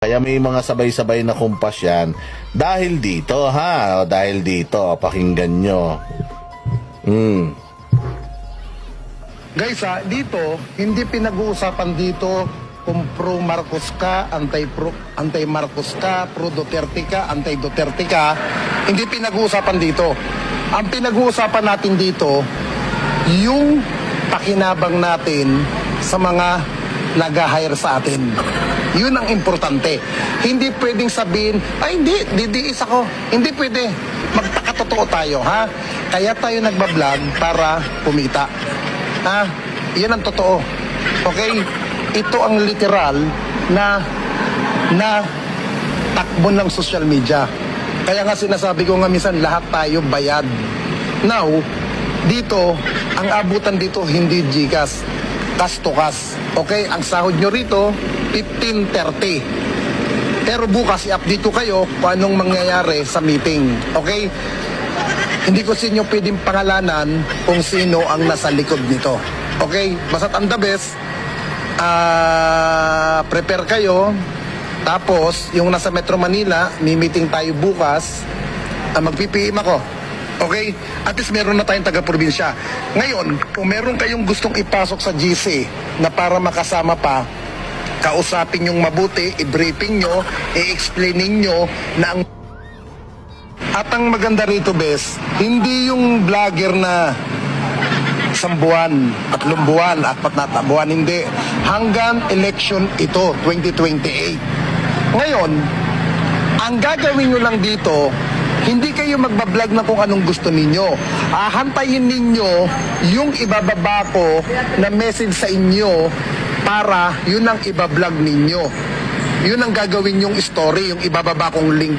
Kaya may mga sabay-sabay na kumpas yan. Dahil dito, ha? O, dahil dito, pakinggan nyo. Guys, dito, hindi pinag-uusapan dito kung pro-Marcos ka, anti-Marcos ka, pro-Duterte ka, anti-Duterte ka. Hindi pinag-uusapan dito. Ang pinag-uusapan natin dito, yung pakinabang natin sa mga nag-hire sa atin. Yun ang importante. Hindi pwedeng sabihin, ay hindi, didiis ako. Hindi pwede. Magpakatotoo tayo, ha? Kaya tayo nagbablog para kumita. Ha? Yan ang totoo. Okay? Ito ang literal na takbo ng social media. Kaya nga sinasabi ko nga minsan, lahat tayo bayad. Now, dito, ang abutan dito hindi GCash, cash to cash. Okay? Ang sahod nyo rito, 15.30. Pero bukas i-update ko kayo kung anong mangyayari sa meeting. Okay? Hindi ko sa inyo pwedeng pangalanan kung sino ang nasa likod nito. Okay? Basta't ang the best, prepare kayo. Tapos, yung nasa Metro Manila, may meeting tayo bukas. Mag-PPM ako. Okay? At least meron na tayong taga-probinsya. Ngayon, kung meron kayong gustong ipasok sa GC na para makasama pa, kausapin yung mabuti, i-briefing nyo, i-explainin nyo na ang... At ang maganda rito, Bes, hindi yung vlogger na sambuan, tatlong buwan, at patnatabuan, hindi. Hanggang election ito, 2028. Ngayon, ang gagawin nyo lang dito, hindi kayo magbablog na kung anong gusto ninyo. Hantayin ninyo yung ibababa ko na message sa inyo para yun ang ibablog ninyo. Yun ang gagawin yung story, yung ibababa kong link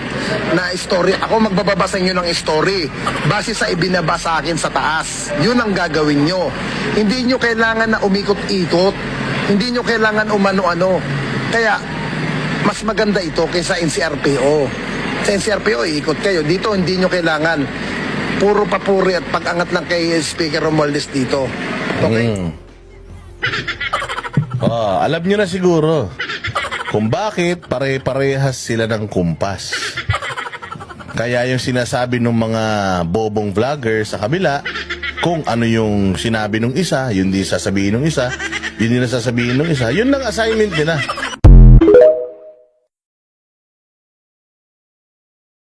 na story. Ako magbababa sa inyo ng story base sa ibinaba sa akin sa taas. Yun ang gagawin nyo. Hindi nyo kailangan na umikot-ikot. Hindi nyo kailangan umano-ano. Kaya, mas maganda ito kaysa NCRPO. Sa NCRPO, ikot kayo. Dito, hindi nyo kailangan. Puro papuri at pag-angat lang kay Speaker Romualdez dito. Okay? Alam nyo na siguro kung bakit pare-parehas sila ng kumpas. Kaya yung sinasabi ng mga bobong vlogger sa kabila, kung ano yung sinabi ng isa, yun di sasabihin ng isa, yun din sasabihin ng isa, yun lang assignment nila.